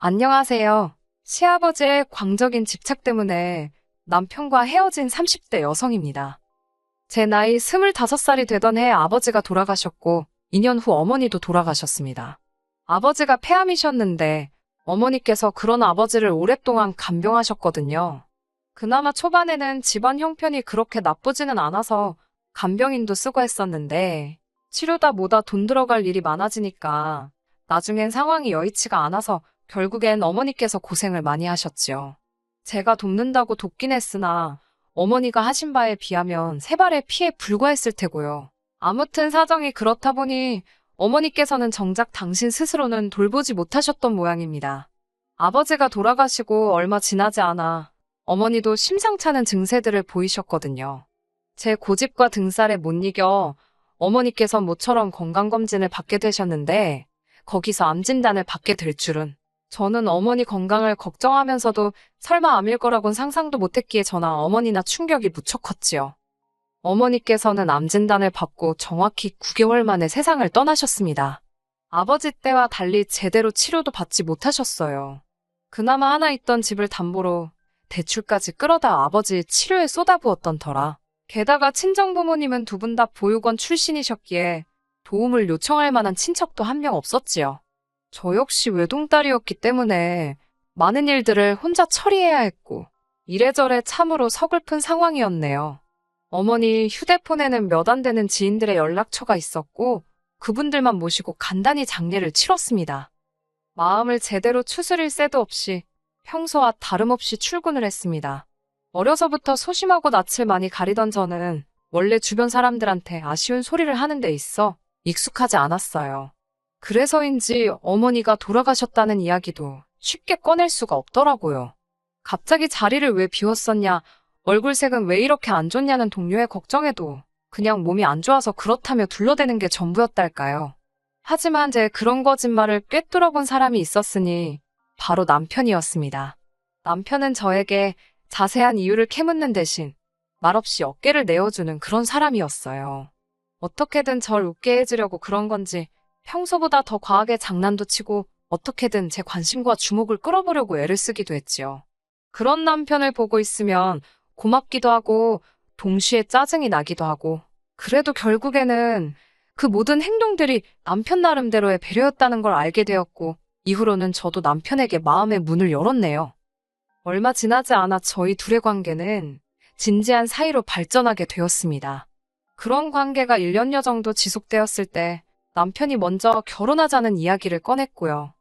안녕하세요. 시아버지의 광적인 집착 때문에 남편과 헤어진 30대 여성입니다. 제 나이 25살이 되던 해에 아버지가 돌아가셨고 2년 후 어머니도 돌아가셨습니다. 아버지가 폐암이셨는데 어머니께서 그런 아버지를 오랫동안 간병하셨거든요. 그나마 초반에는 집안 형편이 그렇게 나쁘지는 않아서 간병인도 쓰고 했었는데 치료다 뭐다 돈 들어갈 일이 많아지니까 나중엔 상황이 여의치가 않아서 결국엔 어머니께서 고생을 많이 하셨지요. 제가 돕는다고 돕긴 했으나 어머니가 하신 바에 비하면 세 발의 피에 불과했을 테고요. 아무튼 사정이 그렇다 보니 어머니께서는 정작 당신 스스로는 돌보지 못하셨던 모양입니다. 아버지가 돌아가시고 얼마 지나지 않아 어머니도 심상찮은 증세들을 보이셨거든요. 제 고집과 등살에 못 이겨 어머니께서 모처럼 건강검진을 받게 되셨는데 거기서 암 진단을 받게 될 줄은 저는 어머니 건강을 걱정하면서도 설마 암일 거라곤 상상도 못했기에 저나 어머니나 충격이 무척 컸지요. 어머니께서는 암 진단을 받고 정확히 9개월 만에 세상을 떠나셨습니다. 아버지 때와 달리 제대로 치료도 받지 못하셨어요. 그나마 하나 있던 집을 담보로 대출까지 끌어다 아버지 치료에 쏟아부었던 터라. 게다가 친정부모님은 두 분 다 보육원 출신이셨기에 도움을 요청할 만한 친척도 한 명 없었지요. 저 역시 외동딸이었기 때문에 많은 일들을 혼자 처리해야 했고 이래저래 참으로 서글픈 상황이었네요. 어머니 휴대폰에는 몇 안 되는 지인들의 연락처가 있었고 그분들만 모시고 간단히 장례를 치렀습니다. 마음을 제대로 추스릴 새도 없이 평소와 다름없이 출근을 했습니다. 어려서부터 소심하고 낯을 많이 가리던 저는 원래 주변 사람들한테 아쉬운 소리를 하는 데 있어 익숙하지 않았어요. 그래서인지 어머니가 돌아가셨다는 이야기도 쉽게 꺼낼 수가 없더라고요. 갑자기 자리를 왜 비웠었냐, 얼굴색은 왜 이렇게 안 좋냐는 동료의 걱정에도 그냥 몸이 안 좋아서 그렇다며 둘러대는 게 전부였달까요. 하지만 제 그런 거짓말을 꿰뚫어본 사람이 있었으니 바로 남편이었습니다. 남편은 저에게 자세한 이유를 캐묻는 대신 말없이 어깨를 내어주는 그런 사람이었어요. 어떻게든 절 웃게 해주려고 그런 건지 평소보다 더 과하게 장난도 치고 어떻게든 제 관심과 주목을 끌어보려고 애를 쓰기도 했지요. 그런 남편을 보고 있으면 고맙기도 하고 동시에 짜증이 나기도 하고 그래도 결국에는 그 모든 행동들이 남편 나름대로의 배려였다는 걸 알게 되었고 이후로는 저도 남편에게 마음의 문을 열었네요. 얼마 지나지 않아 저희 둘의 관계는 진지한 사이로 발전하게 되었습니다. 그런 관계가 1년여 정도 지속되었을 때 남편이 먼저 결혼하자는 이야기를 꺼냈고요.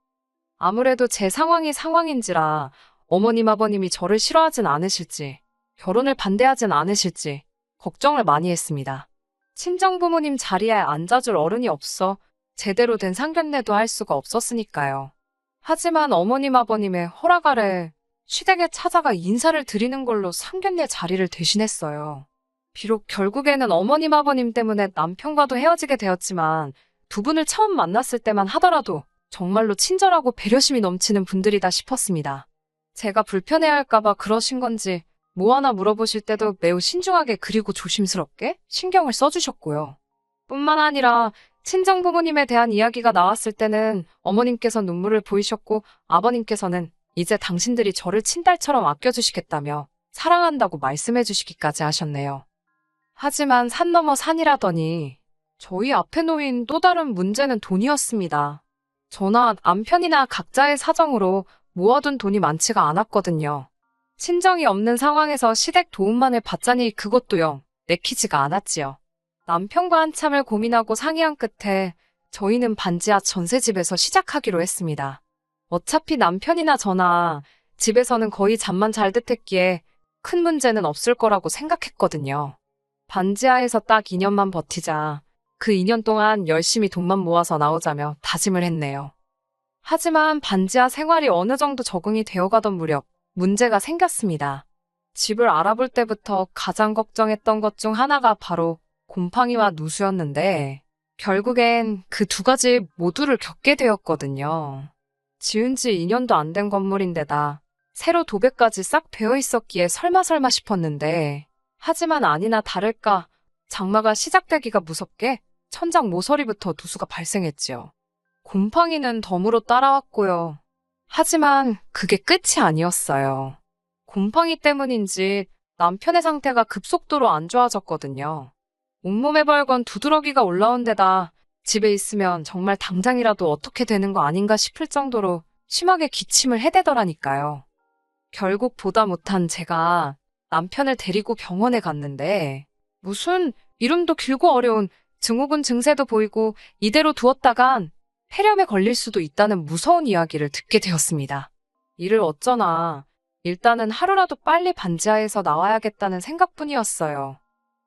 아무래도 제 상황이 상황인지라 어머님 아버님이 저를 싫어하진 않으실지 결혼을 반대하진 않으실지 걱정을 많이 했습니다. 친정부모님 자리에 앉아줄 어른이 없어 제대로 된 상견례도 할 수가 없었으니까요. 하지만 어머님 아버님의 허락 아래 시댁에 찾아가 인사를 드리는 걸로 상견례 자리를 대신했어요. 비록 결국에는 어머님 아버님 때문에 남편과도 헤어지게 되었지만 두 분을 처음 만났을 때만 하더라도 정말로 친절하고 배려심이 넘치는 분들이다 싶었습니다. 제가 불편해할까봐 그러신 건지 뭐 하나 물어보실 때도 매우 신중하게 그리고 조심스럽게 신경을 써주셨고요. 뿐만 아니라 친정부모님에 대한 이야기가 나왔을 때는 어머님께서 눈물을 보이셨고 아버님께서는 이제 당신들이 저를 친딸처럼 아껴주시겠다며 사랑한다고 말씀해주시기까지 하셨네요. 하지만 산 넘어 산이라더니 저희 앞에 놓인 또 다른 문제는 돈이었습니다. 저나 남편이나 각자의 사정으로 모아둔 돈이 많지가 않았거든요. 친정이 없는 상황에서 시댁 도움만을 받자니 그것도 영 내키지가 않았지요. 남편과 한참을 고민하고 상의한 끝에 저희는 반지하 전셋집에서 시작하기로 했습니다. 어차피 남편이나 저나 집에서는 거의 잠만 잘 듯했기에 큰 문제는 없을 거라고 생각했거든요. 반지하에서 딱 2년만 버티자 그 2년 동안 열심히 돈만 모아서 나오자며 다짐을 했네요. 하지만 반지하 생활이 어느 정도 적응이 되어가던 무렵 문제가 생겼습니다. 집을 알아볼 때부터 가장 걱정했던 것 중 하나가 바로 곰팡이와 누수였는데 결국엔 그 두 가지 모두를 겪게 되었거든요. 지은 지 2년도 안 된 건물인데다 새로 도배까지 싹 되어 있었기에 설마 싶었는데 하지만 아니나 다를까 장마가 시작되기가 무섭게 천장 모서리부터 누수가 발생했지요. 곰팡이는 덤으로 따라왔고요. 하지만 그게 끝이 아니었어요. 곰팡이 때문인지 남편의 상태가 급속도로 안 좋아졌거든요. 온몸에 벌건 두드러기가 올라온 데다 집에 있으면 정말 당장이라도 어떻게 되는 거 아닌가 싶을 정도로 심하게 기침을 해대더라니까요. 결국 보다 못한 제가 남편을 데리고 병원에 갔는데 무슨 이름도 길고 어려운 증후군 증세도 보이고 이대로 두었다간 폐렴에 걸릴 수도 있다는 무서운 이야기를 듣게 되었습니다. 이를 어쩌나 일단은 하루라도 빨리 반지하에서 나와야겠다는 생각뿐이었어요.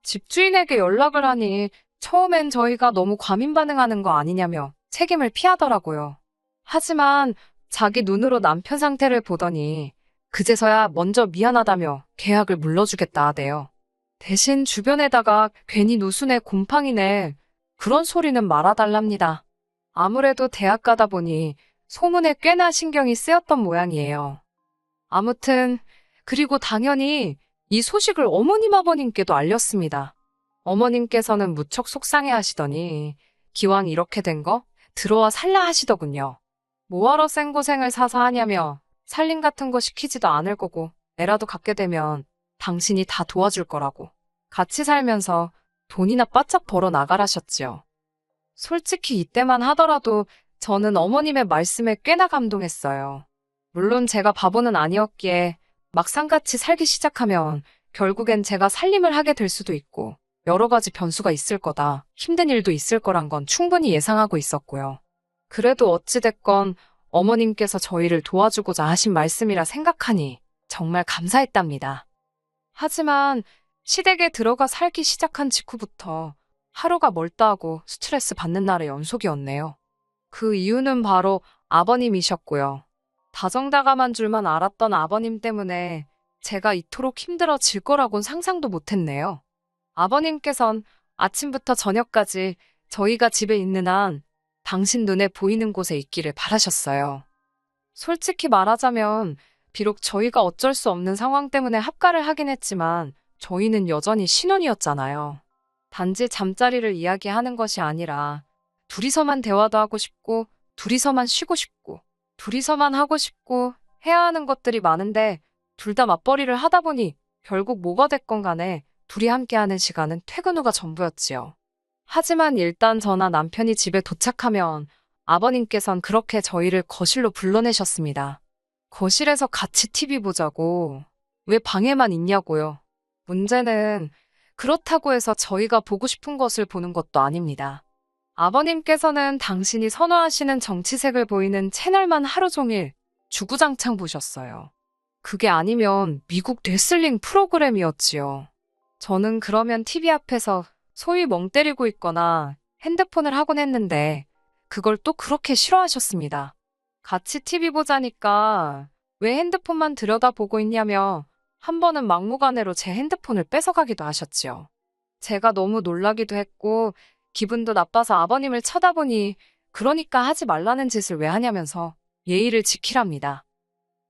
집주인에게 연락을 하니 처음엔 저희가 너무 과민 반응하는 거 아니냐며 책임을 피하더라고요. 하지만 자기 눈으로 남편 상태를 보더니 그제서야 먼저 미안하다며 계약을 물러주겠다 하대요. 대신 주변에다가 괜히 노순해 곰팡이네 그런 소리는 말아달랍니다. 아무래도 대학 가다 보니 소문에 꽤나 신경이 쓰였던 모양이에요. 아무튼 그리고 당연히 이 소식을 어머님 아버님께도 알렸습니다. 어머님께서는 무척 속상해 하시더니 기왕 이렇게 된 거 들어와 살라 하시더군요. 뭐하러 생고생을 사서 하냐며 살림 같은 거 시키지도 않을 거고 애라도 갖게 되면 당신이 다 도와줄 거라고. 같이 살면서 돈이나 바짝 벌어 나가라셨지요. 솔직히 이때만 하더라도 저는 어머님의 말씀에 꽤나 감동했어요. 물론 제가 바보는 아니었기에 막상 같이 살기 시작하면 결국엔 제가 살림을 하게 될 수도 있고 여러 가지 변수가 있을 거다, 힘든 일도 있을 거란 건 충분히 예상하고 있었고요. 그래도 어찌됐건 어머님께서 저희를 도와주고자 하신 말씀이라 생각하니 정말 감사했답니다. 하지만 시댁에 들어가 살기 시작한 직후부터 하루가 멀다 하고 스트레스 받는 날의 연속이었네요. 그 이유는 바로 아버님이셨고요. 다정다감한 줄만 알았던 아버님 때문에 제가 이토록 힘들어질 거라곤 상상도 못했네요. 아버님께선 아침부터 저녁까지 저희가 집에 있는 한 당신 눈에 보이는 곳에 있기를 바라셨어요. 솔직히 말하자면 비록 저희가 어쩔 수 없는 상황 때문에 합가를 하긴 했지만 저희는 여전히 신혼이었잖아요. 단지 잠자리를 이야기하는 것이 아니라 둘이서만 대화도 하고 싶고 둘이서만 쉬고 싶고 둘이서만 하고 싶고 해야 하는 것들이 많은데 둘 다 맞벌이를 하다 보니 결국 뭐가 됐건 간에 둘이 함께하는 시간은 퇴근 후가 전부였지요. 하지만 일단 저나 남편이 집에 도착하면 아버님께선 그렇게 저희를 거실로 불러내셨습니다. 거실에서 같이 TV 보자고. 왜 방에만 있냐고요. 문제는 그렇다고 해서 저희가 보고 싶은 것을 보는 것도 아닙니다. 아버님께서는 당신이 선호하시는 정치색을 보이는 채널만 하루 종일 주구장창 보셨어요. 그게 아니면 미국 레슬링 프로그램이었지요. 저는 그러면 TV 앞에서 소위 멍 때리고 있거나 핸드폰을 하곤 했는데 그걸 또 그렇게 싫어하셨습니다. 같이 TV 보자니까 왜 핸드폰만 들여다보고 있냐며 한 번은 막무가내로 제 핸드폰을 뺏어가기도 하셨지요. 제가 너무 놀라기도 했고 기분도 나빠서 아버님을 쳐다보니 그러니까 하지 말라는 짓을 왜 하냐면서 예의를 지키랍니다.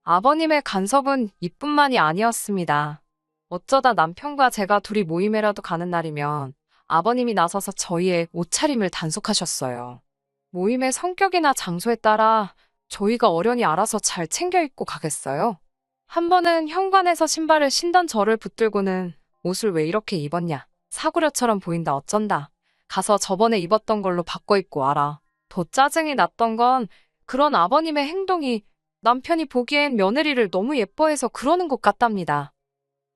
아버님의 간섭은 이뿐만이 아니었습니다. 어쩌다 남편과 제가 둘이 모임에라도 가는 날이면 아버님이 나서서 저희의 옷차림을 단속하셨어요. 모임의 성격이나 장소에 따라 저희가 어련히 알아서 잘 챙겨 입고 가겠어요. 한 번은 현관에서 신발을 신던 저를 붙들고는 옷을 왜 이렇게 입었냐. 사구려처럼 보인다 어쩐다. 가서 저번에 입었던 걸로 바꿔 입고 와라. 더 짜증이 났던 건 그런 아버님의 행동이 남편이 보기엔 며느리를 너무 예뻐해서 그러는 것 같답니다.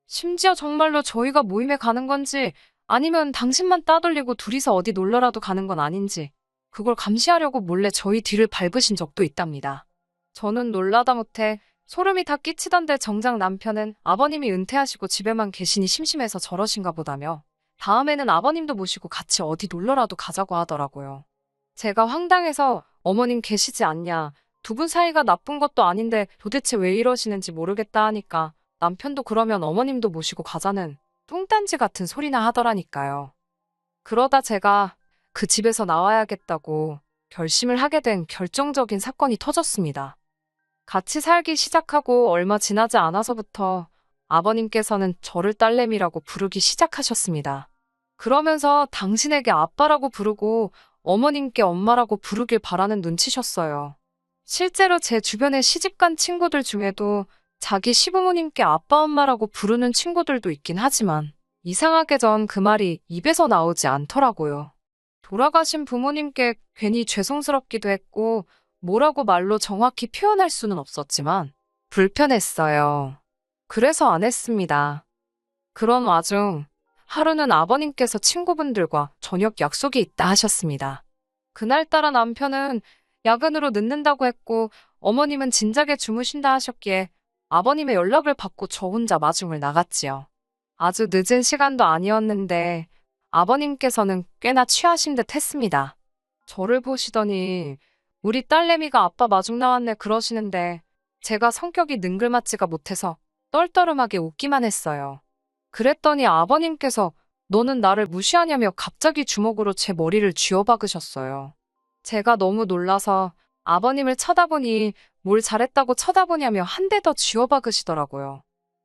심지어 정말로 저희가 모임에 가는 건지 아니면 당신만 따돌리고 둘이서 어디 놀러라도 가는 건 아닌지 그걸 감시하려고 몰래 저희 뒤를 밟으신 적도 있답니다. 저는 놀라다 못해 소름이 다 끼치던데 정작 남편은 아버님이 은퇴하시고 집에만 계시니 심심해서 저러신가 보다며 다음에는 아버님도 모시고 같이 어디 놀러라도 가자고 하더라고요. 제가 황당해서 어머님 계시지 않냐, 두 분 사이가 나쁜 것도 아닌데 도대체 왜 이러시는지 모르겠다 하니까 남편도 그러면 어머님도 모시고 가자는 뚱딴지 같은 소리나 하더라니까요. 그러다 제가 그 집에서 나와야겠다고 결심을 하게 된 결정적인 사건이 터졌습니다. 같이 살기 시작하고 얼마 지나지 않아서부터 아버님께서는 저를 딸내미라고 부르기 시작하셨습니다. 그러면서 당신에게 아빠라고 부르고 어머님께 엄마라고 부르길 바라는 눈치셨어요. 실제로 제 주변의 시집간 친구들 중에도 자기 시부모님께 아빠 엄마라고 부르는 친구들도 있긴 하지만 이상하게 전 그 말이 입에서 나오지 않더라고요. 돌아가신 부모님께 괜히 죄송스럽기도 했고 뭐라고 말로 정확히 표현할 수는 없었지만 불편했어요. 그래서 안 했습니다. 그런 와중 하루는 아버님께서 친구분들과 저녁 약속이 있다 하셨습니다. 그날따라 남편은 야근으로 늦는다고 했고 어머님은 진작에 주무신다 하셨기에 아버님의 연락을 받고 저 혼자 마중을 나갔지요. 아주 늦은 시간도 아니었는데 아버님께서는 꽤나 취하신 듯 했습니다. 저를 보시더니 우리 딸내미가 아빠 마중 나왔네 그러시는데 제가 성격이 능글맞지가 못해서 떨떠름하게 웃기만 했어요. 그랬더니 아버님께서 너는 나를 무시하냐며 갑자기 주먹으로 제 머리를 쥐어박으셨어요. 제가 너무 놀라서 아버님을 쳐다보니 뭘 잘했다고 쳐다보냐며 한 대 더 쥐어박으시더라고요.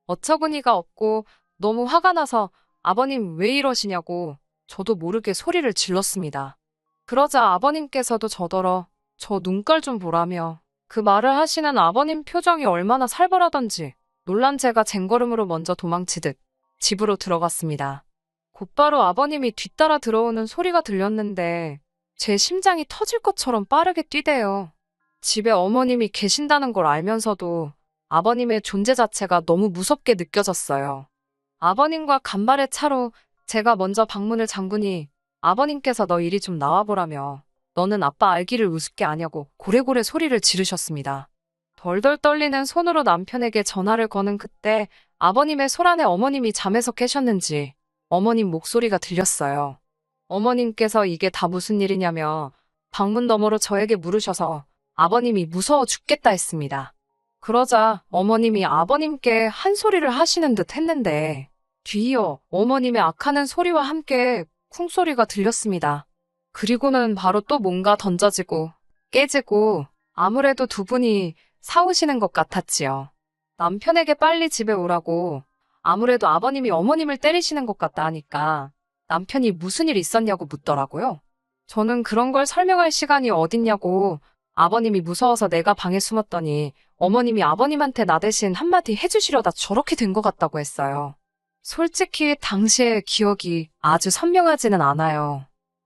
어처구니가 없고 너무 화가 나서 아버님 왜 이러시냐고 저도 모르게 소리를 질렀습니다. 그러자 아버님께서도 저더러 저 눈깔 좀 보라며 그 말을 하시는 아버님 표정이 얼마나 살벌하던지 놀란 제가 쟁걸음으로 먼저 도망치듯 집으로 들어갔습니다. 곧바로 아버님이 뒤따라 들어오는 소리가 들렸는데 제 심장이 터질 것처럼 빠르게 뛰대요. 집에 어머님이 계신다는 걸 알면서도 아버님의 존재 자체가 너무 무섭게 느껴졌어요. 아버님과 간발의 차로 제가 먼저 방문을 잠그니 아버님께서 너 이리 좀 나와보라며 너는 아빠 알기를 우습게 아냐고 고래고래 소리를 지르셨습니다. 덜덜 떨리는 손으로 남편에게 전화를 거는 그때 아버님의 소란에 어머님이 잠에서 깨셨는지 어머님 목소리가 들렸어요. 어머님께서 이게 다 무슨 일이냐며 방문 너머로 저에게 물으셔서 아버님이 무서워 죽겠다 했습니다. 그러자 어머님이 아버님께 한 소리를 하시는 듯 했는데 뒤이어 어머님의 악하는 소리와 함께 쿵소리가 들렸습니다. 그리고는 바로 또 뭔가 던져지고 깨지고 아무래도 두 분이 싸우시는 것 같았지요. 남편에게 빨리 집에 오라고 아무래도 아버님이 어머님을 때리시는 것 같다 하니까 남편이 무슨 일 있었냐고 묻더라고요. 저는 그런 걸 설명할 시간이 어딨냐고 아버님이 무서워서 내가 방에 숨었더니 어머님이 아버님한테 나 대신 한마디 해주시려다 저렇게 된 것 같다고 했어요. 솔직히 당시의 기억이 아주 선명하지는 않아요.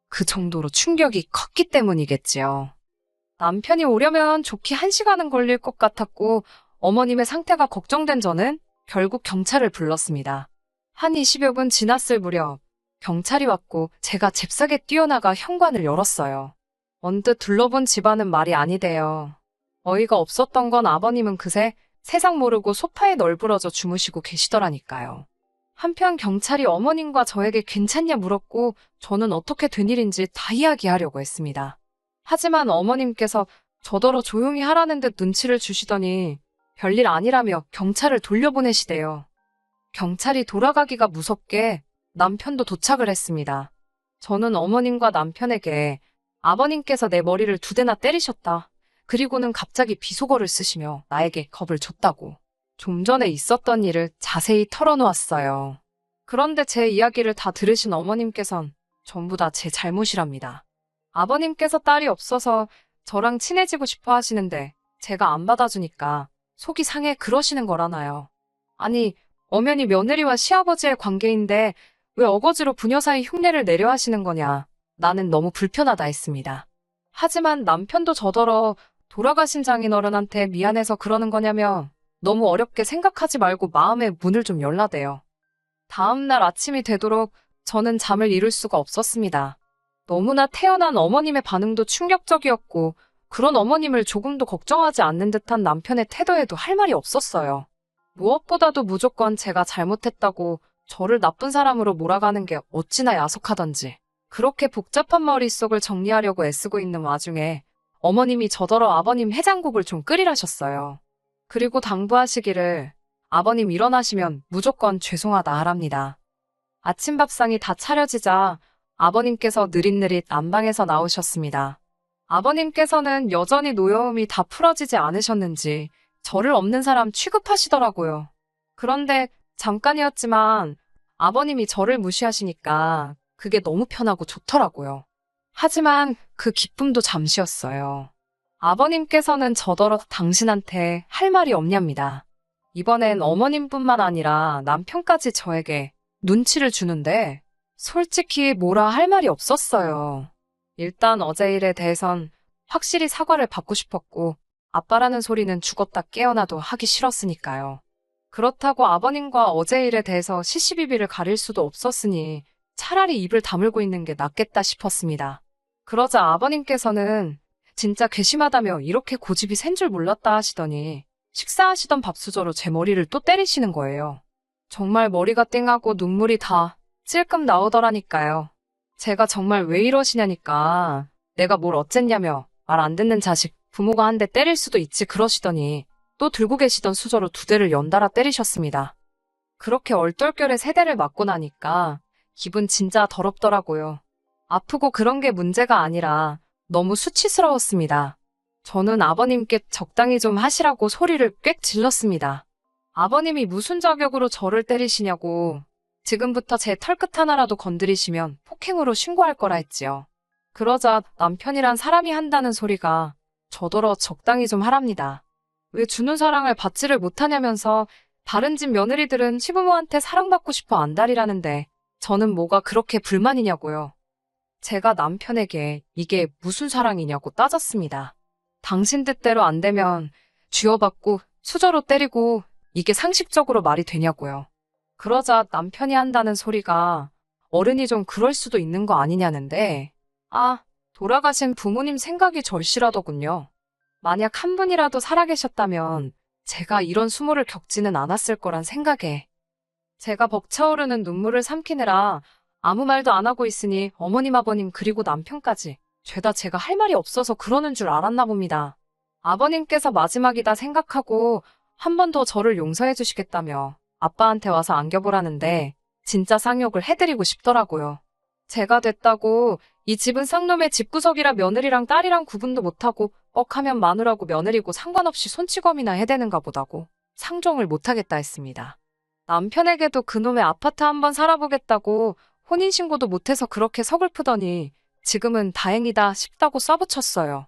그 정도로 충격이 컸기 때문이겠지요. 남편이 오려면 좋게 1시간은 걸릴 것 같았고 어머님의 상태가 걱정된 저는 결국 경찰을 불렀습니다. 한 20여 분 지났을 무렵 경찰이 왔고 제가 잽싸게 뛰어나가 현관을 열었어요. 언뜻 둘러본 집안은 말이 아니대요. 어이가 없었던 건 아버님은 그새 세상 모르고 소파에 널브러져 주무시고 계시더라니까요. 한편 경찰이 어머님과 저에게 괜찮냐 물었고 저는 어떻게 된 일인지 다 이야기하려고 했습니다. 하지만 어머님께서 저더러 조용히 하라는 듯 눈치를 주시더니 별일 아니라며 경찰을 돌려보내시대요. 경찰이 돌아가기가 무섭게 남편도 도착을 했습니다. 저는 어머님과 남편에게 아버님께서 내 머리를 2대나 때리셨다. 그리고는 갑자기 비속어를 쓰시며 나에게 겁을 줬다고 좀 전에 있었던 일을 자세히 털어놓았어요. 그런데 제 이야기를 다 들으신 어머님께선 전부 다 제 잘못이랍니다. 아버님께서 딸이 없어서 저랑 친해지고 싶어 하시는데 제가 안 받아주니까 속이 상해 그러시는 거라나요. 아니, 엄연히 며느리와 시아버지의 관계인데 왜 어거지로 부녀 사이 흉내를 내려 하시는 거냐. 나는 너무 불편하다 했습니다. 하지만 남편도 저더러 돌아가신 장인어른한테 미안해서 그러는 거냐며 너무 어렵게 생각하지 말고 마음의 문을 좀 열라대요. 다음날 아침이 되도록 저는 잠을 이룰 수가 없었습니다. 너무나 태어난 어머님의 반응도 충격적이었고 그런 어머님을 조금도 걱정하지 않는 듯한 남편의 태도에도 할 말이 없었어요. 무엇보다도 무조건 제가 잘못했다고 저를 나쁜 사람으로 몰아가는 게 어찌나 야속하던지 그렇게 복잡한 머릿속을 정리하려고 애쓰고 있는 와중에 어머님이 저더러 아버님 해장국을 좀 끓이라셨어요. 그리고 당부하시기를 아버님 일어나시면 무조건 죄송하다 하랍니다. 아침밥상이 다 차려지자 아버님께서 느릿느릿 안방에서 나오셨습니다. 아버님께서는 여전히 노여움이 다 풀어지지 않으셨는지 저를 없는 사람 취급하시더라고요. 그런데 잠깐이었지만 아버님이 저를 무시하시니까 그게 너무 편하고 좋더라고요. 하지만 그 기쁨도 잠시였어요. 아버님께서는 저더러 당신한테 할 말이 없냐입니다. 이번엔 어머님뿐만 아니라 남편까지 저에게 눈치를 주는데 솔직히 뭐라 할 말이 없었어요. 일단 어제 일에 대해선 확실히 사과를 받고 싶었고 아빠라는 소리는 죽었다 깨어나도 하기 싫었으니까요. 그렇다고 아버님과 어제 일에 대해서 시시비비를 가릴 수도 없었으니 차라리 입을 다물고 있는 게 낫겠다 싶었습니다. 그러자 아버님께서는 진짜 괘씸하다며 이렇게 고집이 센 줄 몰랐다 하시더니 식사하시던 밥수저로 제 머리를 또 때리시는 거예요. 정말 머리가 띵하고 눈물이 다 찔끔 나오더라니까요. 제가 정말 왜 이러시냐니까 내가 뭘 어쨌냐며 말 안 듣는 자식 부모가 한 대 때릴 수도 있지 그러시더니 또 들고 계시던 수저로 2대를 연달아 때리셨습니다. 그렇게 얼떨결에 3대를 맞고 나니까 기분 진짜 더럽더라고요. 아프고 그런 게 문제가 아니라 너무 수치스러웠습니다. 저는 아버님께 적당히 좀 하시라고 소리를 꽥 질렀습니다. 아버님이 무슨 자격으로 저를 때리시냐고 지금부터 제 털끝 하나라도 건드리시면 폭행으로 신고할 거라 했지요. 그러자 남편이란 사람이 한다는 소리가 저더러 적당히 좀 하랍니다. 왜 주는 사랑을 받지를 못하냐면서 다른 집 며느리들은 시부모한테 사랑받고 싶어 안달이라는데 저는 뭐가 그렇게 불만이냐고요. 제가 남편에게 이게 무슨 사랑이냐고 따졌습니다. 당신 뜻대로 안 되면 쥐어받고 수저로 때리고 이게 상식적으로 말이 되냐고요. 그러자 남편이 한다는 소리가 어른이 좀 그럴 수도 있는 거 아니냐는데 돌아가신 부모님 생각이 절실하더군요. 만약 한 분이라도 살아계셨다면 제가 이런 수모를 겪지는 않았을 거란 생각에 제가 벅차오르는 눈물을 삼키느라 아무 말도 안 하고 있으니 어머님 아버님 그리고 남편까지 죄다 제가 할 말이 없어서 그러는 줄 알았나 봅니다. 아버님께서 마지막이다 생각하고 한 번 더 저를 용서해 주시겠다며 아빠한테 와서 안겨보라는데 진짜 쌍욕을 해드리고 싶더라고요. 제가 됐다고 이 집은 쌍놈의 집구석이라 며느리랑 딸이랑 구분도 못하고 뻑하면 마누라고 며느리고 상관없이 손찌검이나 해대는가 보다고 상종을 못하겠다 했습니다. 남편에게도 그놈의 아파트 한번 살아보겠다고 혼인신고도 못해서 그렇게 서글프더니 지금은 다행이다 싶다고 써붙였어요.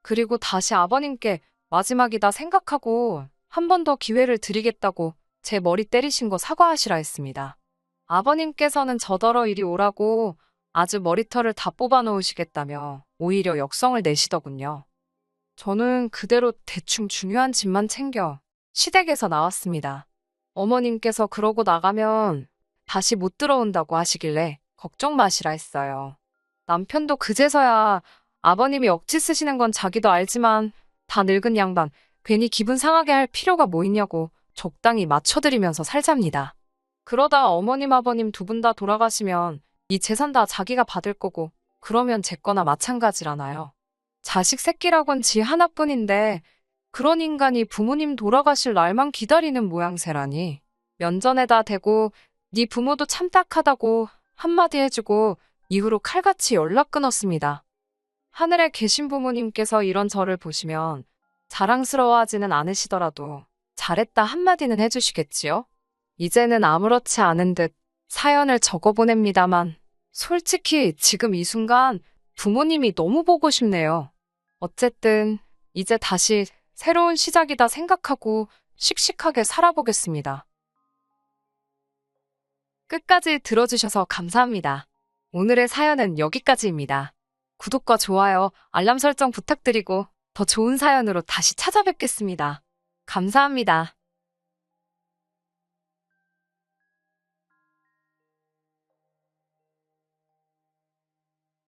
그리고 다시 아버님께 마지막이다 생각하고 한 번 더 기회를 드리겠다고 제 머리 때리신 거 사과하시라 했습니다. 아버님께서는 저더러 이리 오라고 아주 머리털을 다 뽑아놓으시겠다며 오히려 역성을 내시더군요. 저는 그대로 대충 중요한 집만 챙겨 시댁에서 나왔습니다. 어머님께서 그러고 나가면 다시 못 들어온다고 하시길래 걱정 마시라 했어요. 남편도 그제서야 아버님이 억지 쓰시는 건 자기도 알지만 다 늙은 양반 괜히 기분 상하게 할 필요가 뭐 있냐고 적당히 맞춰드리면서 살잡니다. 그러다 어머님 아버님 2분 다 돌아가시면 이 재산 다 자기가 받을 거고 그러면 제 거나 마찬가지라나요. 자식 새끼라곤 지 하나뿐인데 그런 인간이 부모님 돌아가실 날만 기다리는 모양새라니. 면전에다 대고 네 부모도 참 딱하다고 한마디 해주고 이후로 칼같이 연락 끊었습니다. 하늘에 계신 부모님께서 이런 저를 보시면 자랑스러워하지는 않으시더라도 잘했다 한마디는 해주시겠지요? 이제는 아무렇지 않은 듯 사연을 적어보냅니다만 솔직히 지금 이 순간 부모님이 너무 보고 싶네요. 어쨌든 이제 다시 새로운 시작이다 생각하고 씩씩하게 살아보겠습니다. 끝까지 들어주셔서 감사합니다. 오늘의 사연은 여기까지입니다. 구독과 좋아요, 알람 설정 부탁드리고 더 좋은 사연으로 다시 찾아뵙겠습니다. 감사합니다.